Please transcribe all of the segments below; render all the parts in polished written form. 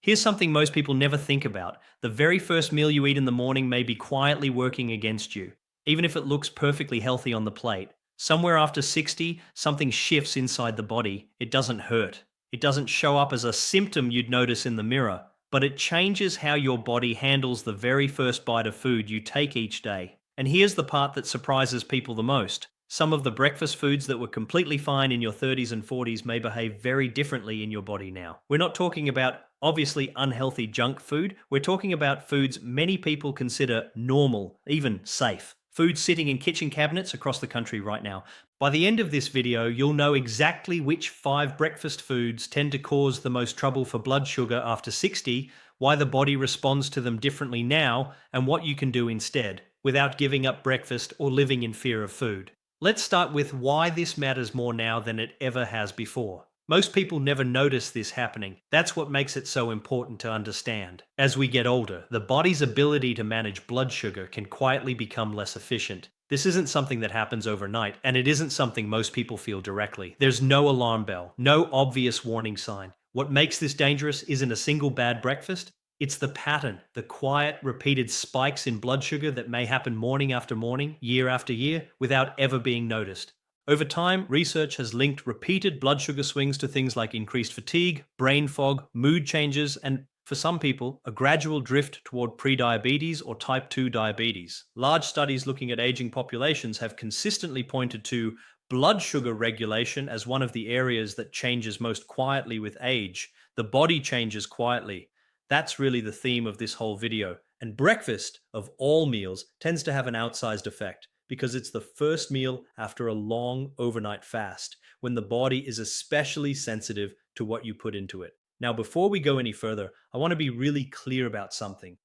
Here's something most people never think about. The very first meal you eat in the morning may be quietly working against you. Even if it looks perfectly healthy on the plate, somewhere after 60, something shifts inside the body. It doesn't hurt. It doesn't show up as a symptom you'd notice in the mirror, but it changes how your body handles the very first bite of food you take each day. And here's the part that surprises people the most. Some of the breakfast foods that were completely fine in your 30s and 40s may behave very differently in your body now. We're not talking about obviously unhealthy junk food. We're talking about foods many people consider normal, even safe. Food sitting in kitchen cabinets across the country right now. By the end of this video, you'll know exactly which 5 breakfast foods tend to cause the most trouble for blood sugar after 60, why the body responds to them differently now, and what you can do instead, without giving up breakfast or living in fear of food. Let's start with why this matters more now than it ever has before. Most people never notice this happening. That's what makes it so important to understand. As we get older, the body's ability to manage blood sugar can quietly become less efficient. This isn't something that happens overnight, and it isn't something most people feel directly. There's no alarm bell, no obvious warning sign. What makes this dangerous isn't a single bad breakfast. It's the pattern, the quiet, repeated spikes in blood sugar that may happen morning after morning, year after year, without ever being noticed. Over time, research has linked repeated blood sugar swings to things like increased fatigue, brain fog, mood changes, and for some people, a gradual drift toward prediabetes or type 2 diabetes. Large studies looking at aging populations have consistently pointed to blood sugar regulation as one of the areas that changes most quietly with age. The body changes quietly. That's really the theme of this whole video. And breakfast, of all meals, tends to have an outsized effect because it's the first meal after a long overnight fast, when the body is especially sensitive to what you put into it. Now, before we go any further, I want to be really clear about something.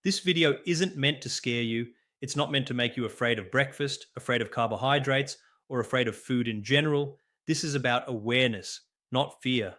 This video isn't meant to scare you. It's not meant to make you afraid of breakfast, afraid of carbohydrates, or afraid of food in general. This is about awareness, not fear.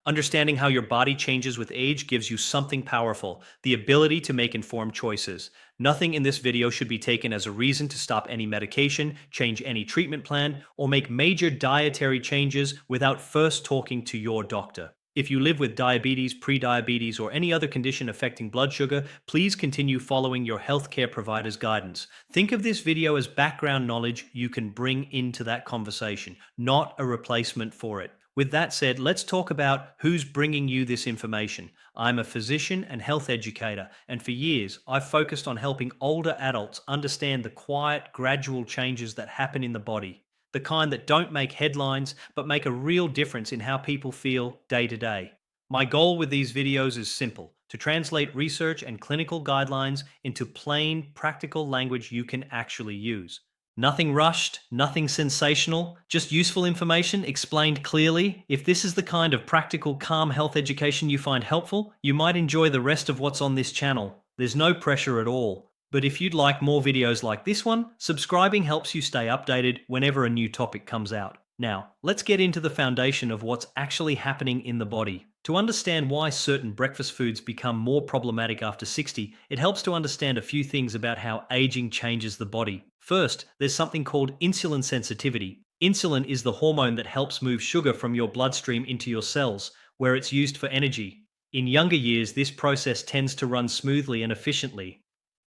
Understanding how your body changes with age gives you something powerful, the ability to make informed choices. Nothing in this video should be taken as a reason to stop any medication, change any treatment plan, or make major dietary changes without first talking to your doctor. If you live with diabetes, prediabetes, or any other condition affecting blood sugar, please continue following your healthcare provider's guidance. Think of this video as background knowledge you can bring into that conversation, not a replacement for it. With that said, let's talk about who's bringing you this information. I'm a physician and health educator, and for years, I've focused on helping older adults understand the quiet, gradual changes that happen in the body, the kind that don't make headlines, but make a real difference in how people feel day to day. My goal with these videos is simple: to translate research and clinical guidelines into plain, practical language you can actually use. Nothing rushed, nothing sensational, just useful information explained clearly. If this is the kind of practical, calm health education you find helpful, you might enjoy the rest of what's on this channel. There's no pressure at all. But if you'd like more videos like this one, subscribing helps you stay updated whenever a new topic comes out. Now, let's get into the foundation of what's actually happening in the body. To understand why certain breakfast foods become more problematic after 60, it helps to understand a few things about how aging changes the body. First, there's something called insulin sensitivity. Insulin is the hormone that helps move sugar from your bloodstream into your cells, where it's used for energy. In younger years, this process tends to run smoothly and efficiently.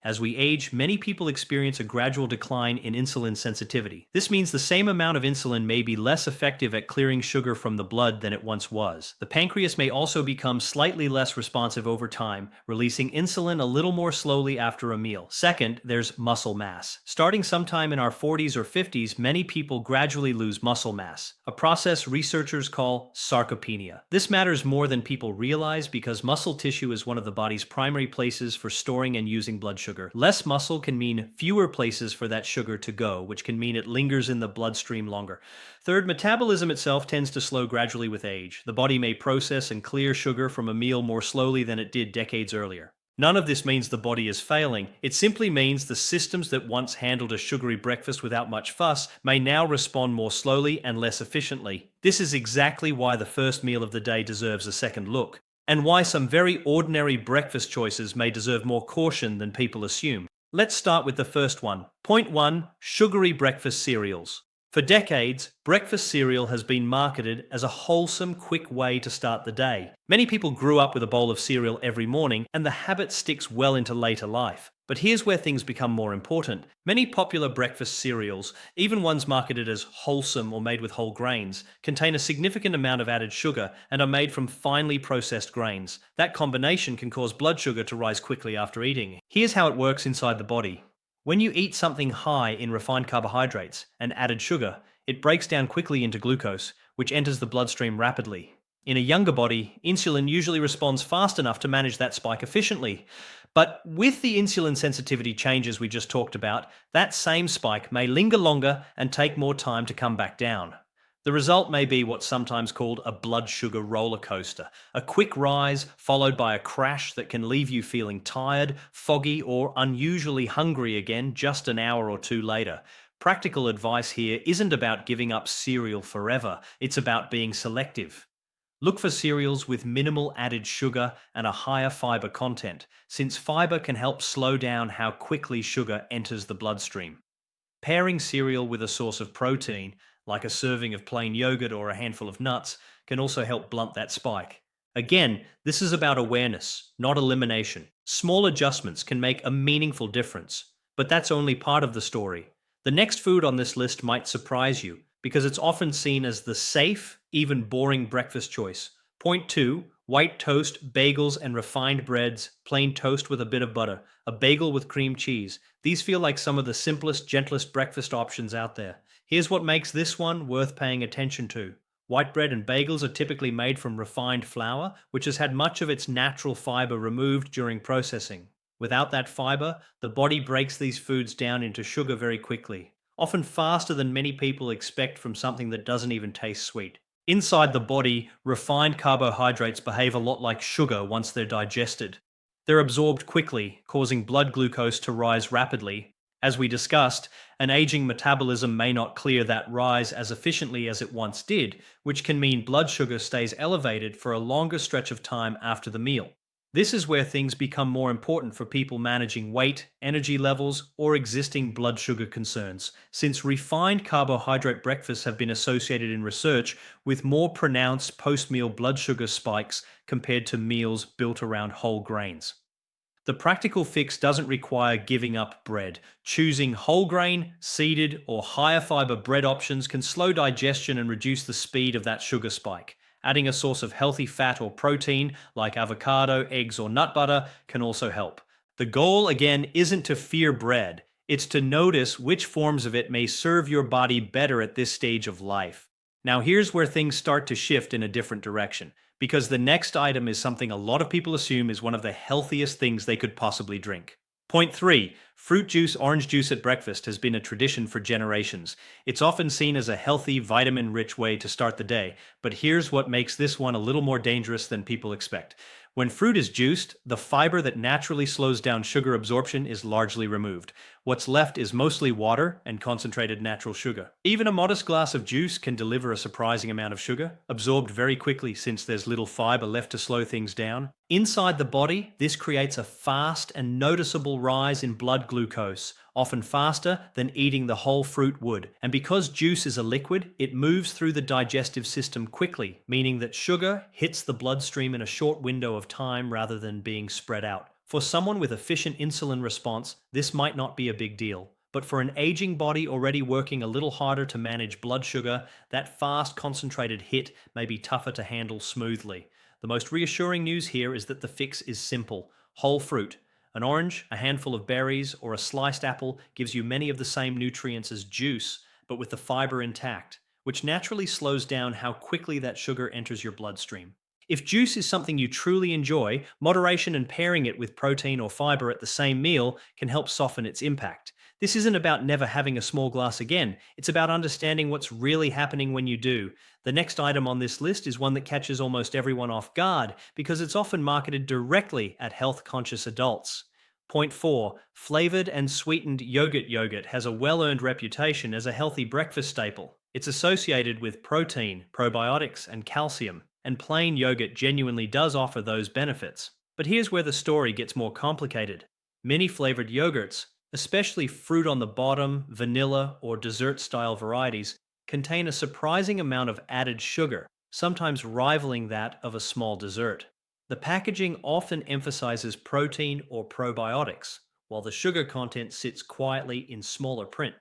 As we age, many people experience a gradual decline in insulin sensitivity. This means the same amount of insulin may be less effective at clearing sugar from the blood than it once was. The pancreas may also become slightly less responsive over time, releasing insulin a little more slowly after a meal. Second, there's muscle mass. Starting sometime in our 40s or 50s, many people gradually lose muscle mass, a process researchers call sarcopenia. This matters more than people realize because muscle tissue is one of the body's primary places for storing and using blood sugar. Less muscle can mean fewer places for that sugar to go, which can mean it lingers in the bloodstream longer. Third, metabolism itself tends to slow gradually with age. The body may process and clear sugar from a meal more slowly than it did decades earlier. None of this means the body is failing. It simply means the systems that once handled a sugary breakfast without much fuss may now respond more slowly and less efficiently. This is exactly why the first meal of the day deserves a second look, and why some very ordinary breakfast choices may deserve more caution than people assume. Let's start with the first one. Point 1. Sugary breakfast cereals. For decades, breakfast cereal has been marketed as a wholesome, quick way to start the day. Many people grew up with a bowl of cereal every morning, and the habit sticks well into later life. But here's where things become more important. Many popular breakfast cereals, even ones marketed as wholesome or made with whole grains, contain a significant amount of added sugar and are made from finely processed grains. That combination can cause blood sugar to rise quickly after eating. Here's how it works inside the body. When you eat something high in refined carbohydrates and added sugar, it breaks down quickly into glucose, which enters the bloodstream rapidly. In a younger body, insulin usually responds fast enough to manage that spike efficiently. But with the insulin sensitivity changes we just talked about, that same spike may linger longer and take more time to come back down. The result may be what's sometimes called a blood sugar roller coaster, a quick rise followed by a crash that can leave you feeling tired, foggy, or unusually hungry again just an hour or two later. Practical advice here isn't about giving up cereal forever, it's about being selective. Look for cereals with minimal added sugar and a higher fiber content, since fiber can help slow down how quickly sugar enters the bloodstream. Pairing cereal with a source of protein, like a serving of plain yogurt or a handful of nuts, can also help blunt that spike. Again, this is about awareness, not elimination. Small adjustments can make a meaningful difference, but that's only part of the story. The next food on this list might surprise you because it's often seen as the safe, even boring breakfast choice. Point 2: white toast, bagels, and refined breads, plain toast with a bit of butter, a bagel with cream cheese. These feel like some of the simplest, gentlest breakfast options out there. Here's what makes this one worth paying attention to. White bread and bagels are typically made from refined flour, which has had much of its natural fiber removed during processing. Without that fiber, the body breaks these foods down into sugar very quickly, often faster than many people expect from something that doesn't even taste sweet. Inside the body, refined carbohydrates behave a lot like sugar once they're digested. They're absorbed quickly, causing blood glucose to rise rapidly. As we discussed, an aging metabolism may not clear that rise as efficiently as it once did, which can mean blood sugar stays elevated for a longer stretch of time after the meal. This is where things become more important for people managing weight, energy levels, or existing blood sugar concerns, since refined carbohydrate breakfasts have been associated in research with more pronounced post-meal blood sugar spikes compared to meals built around whole grains. The practical fix doesn't require giving up bread. Choosing whole grain, seeded, or higher fiber bread options can slow digestion and reduce the speed of that sugar spike. Adding a source of healthy fat or protein, like avocado, eggs, or nut butter, can also help. The goal, again, isn't to fear bread. It's to notice which forms of it may serve your body better at this stage of life. Now, here's where things start to shift in a different direction, because the next item is something a lot of people assume is one of the healthiest things they could possibly drink. Point 3: fruit juice, orange juice at breakfast has been a tradition for generations. It's often seen as a healthy, vitamin-rich way to start the day, but here's what makes this one a little more dangerous than people expect. When fruit is juiced, the fiber that naturally slows down sugar absorption is largely removed. What's left is mostly water and concentrated natural sugar. Even a modest glass of juice can deliver a surprising amount of sugar, absorbed very quickly since there's little fiber left to slow things down. Inside the body, this creates a fast and noticeable rise in blood glucose, often faster than eating the whole fruit would. And because juice is a liquid, it moves through the digestive system quickly, meaning that sugar hits the bloodstream in a short window of time rather than being spread out. For someone with efficient insulin response, this might not be a big deal. But for an aging body already working a little harder to manage blood sugar, that fast, concentrated hit may be tougher to handle smoothly. The most reassuring news here is that the fix is simple: whole fruit. An orange, a handful of berries, or a sliced apple gives you many of the same nutrients as juice, but with the fiber intact, which naturally slows down how quickly that sugar enters your bloodstream. If juice is something you truly enjoy, moderation and pairing it with protein or fiber at the same meal can help soften its impact. This isn't about never having a small glass again, it's about understanding what's really happening when you do. The next item on this list is one that catches almost everyone off guard because it's often marketed directly at health-conscious adults. Point 4: flavored and sweetened yogurt has a well-earned reputation as a healthy breakfast staple. It's associated with protein, probiotics, and calcium, and plain yogurt genuinely does offer those benefits. But here's where the story gets more complicated. Many flavored yogurts, especially fruit on the bottom, vanilla, or dessert-style varieties, contain a surprising amount of added sugar, sometimes rivaling that of a small dessert. The packaging often emphasizes protein or probiotics, while the sugar content sits quietly in smaller print.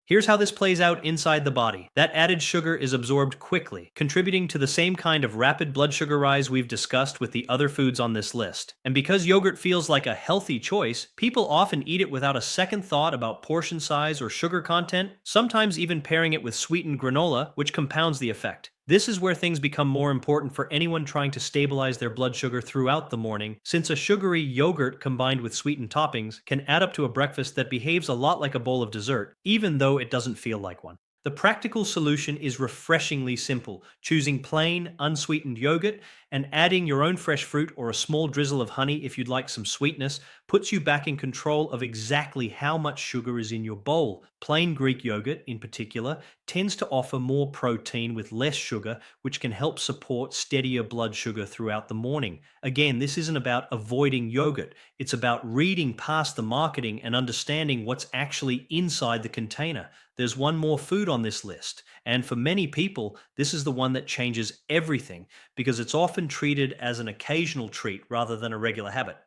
Here's how this plays out inside the body. That added sugar is absorbed quickly, contributing to the same kind of rapid blood sugar rise we've discussed with the other foods on this list. And because yogurt feels like a healthy choice, people often eat it without a second thought about portion size or sugar content, sometimes even pairing it with sweetened granola, which compounds the effect. This is where things become more important for anyone trying to stabilize their blood sugar throughout the morning, since a sugary yogurt combined with sweetened toppings can add up to a breakfast that behaves a lot like a bowl of dessert, even though it doesn't feel like one. The practical solution is refreshingly simple, choosing plain, unsweetened yogurt and adding your own fresh fruit or a small drizzle of honey if you'd like some sweetness puts you back in control of exactly how much sugar is in your bowl. Plain Greek yogurt, in particular, tends to offer more protein with less sugar, which can help support steadier blood sugar throughout the morning. Again, this isn't about avoiding yogurt, it's about reading past the marketing and understanding what's actually inside the container. There's one more food on this list, and for many people, this is the one that changes everything because it's often treated as an occasional treat rather than a regular habit.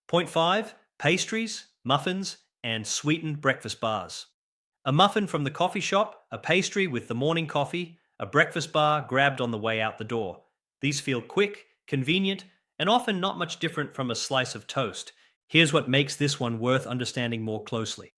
Point 5: pastries, muffins, and sweetened breakfast bars. A muffin from the coffee shop, a pastry with the morning coffee, a breakfast bar grabbed on the way out the door. These feel quick, convenient, and often not much different from a slice of toast. Here's what makes this one worth understanding more closely.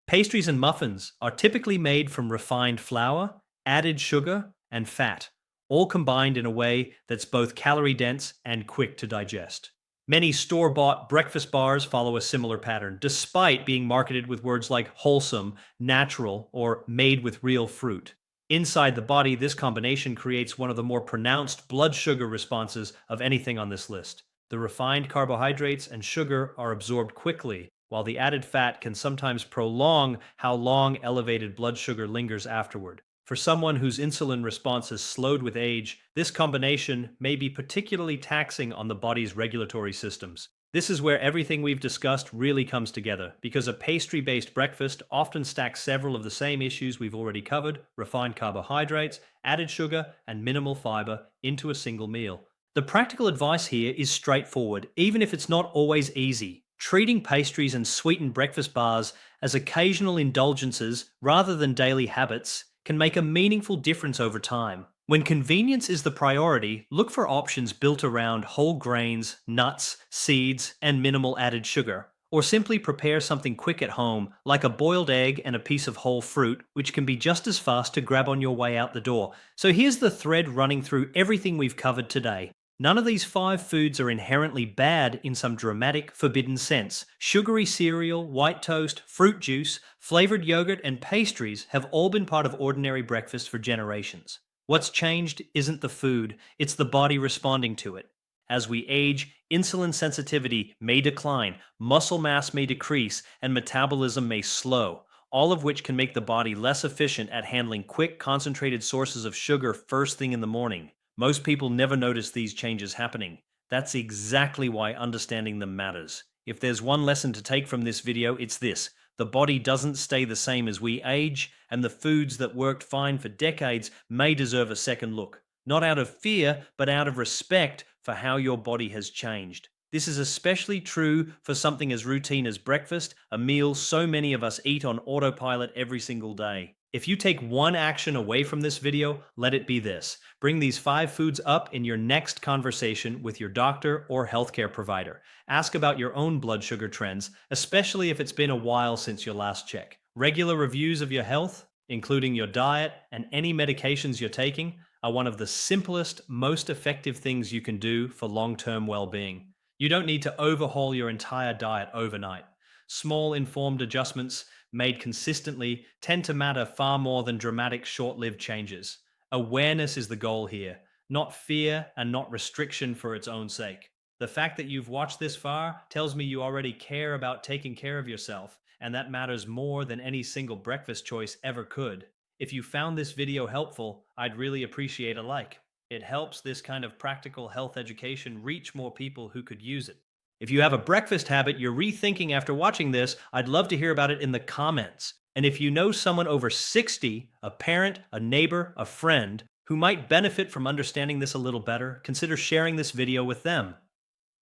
Pastries and muffins are typically made from refined flour, added sugar, and fat, all combined in a way that's both calorie dense and quick to digest. Many store-bought breakfast bars follow a similar pattern, despite being marketed with words like wholesome, natural, or made with real fruit. Inside the body, this combination creates one of the more pronounced blood sugar responses of anything on this list. The refined carbohydrates and sugar are absorbed quickly, while the added fat can sometimes prolong how long elevated blood sugar lingers afterward. For someone whose insulin response has slowed with age, this combination may be particularly taxing on the body's regulatory systems. This is where everything we've discussed really comes together, because a pastry-based breakfast often stacks several of the same issues we've already covered: refined carbohydrates, added sugar, and minimal fiber into a single meal. The practical advice here is straightforward, even if it's not always easy. Treating pastries and sweetened breakfast bars as occasional indulgences rather than daily habits can make a meaningful difference over time. When convenience is the priority, look for options built around whole grains, nuts, seeds, and minimal added sugar. Or simply prepare something quick at home, like a boiled egg and a piece of whole fruit, which can be just as fast to grab on your way out the door. So here's the thread running through everything we've covered today. None of these 5 foods are inherently bad in some dramatic, forbidden sense. Sugary cereal, white toast, fruit juice, flavored yogurt, and pastries have all been part of ordinary breakfast for generations. What's changed isn't the food, it's the body responding to it. As we age, insulin sensitivity may decline, muscle mass may decrease, and metabolism may slow, all of which can make the body less efficient at handling quick, concentrated sources of sugar first thing in the morning. Most people never notice these changes happening. That's exactly why understanding them matters. If there's one lesson to take from this video, it's this: the body doesn't stay the same as we age, and the foods that worked fine for decades may deserve a second look. Not out of fear, but out of respect for how your body has changed. This is especially true for something as routine as breakfast, a meal so many of us eat on autopilot every single day. If you take one action away from this video, let it be this: bring these 5 foods up in your next conversation with your doctor or healthcare provider. Ask about your own blood sugar trends, especially if it's been a while since your last check. Regular reviews of your health, including your diet and any medications you're taking, are one of the simplest, most effective things you can do for long-term well-being. You don't need to overhaul your entire diet overnight. Small, informed adjustments made consistently tend to matter far more than dramatic, short-lived changes. Awareness is the goal here, not fear and not restriction for its own sake. The fact that you've watched this far tells me you already care about taking care of yourself, and that matters more than any single breakfast choice ever could. If you found this video helpful, I'd really appreciate a like. It helps this kind of practical health education reach more people who could use it. If you have a breakfast habit you're rethinking after watching this, I'd love to hear about it in the comments. And if you know someone over 60, a parent, a neighbor, a friend, who might benefit from understanding this a little better, consider sharing this video with them.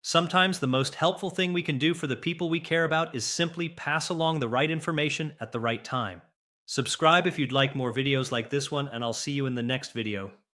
Sometimes the most helpful thing we can do for the people we care about is simply pass along the right information at the right time. Subscribe if you'd like more videos like this one, and I'll see you in the next video.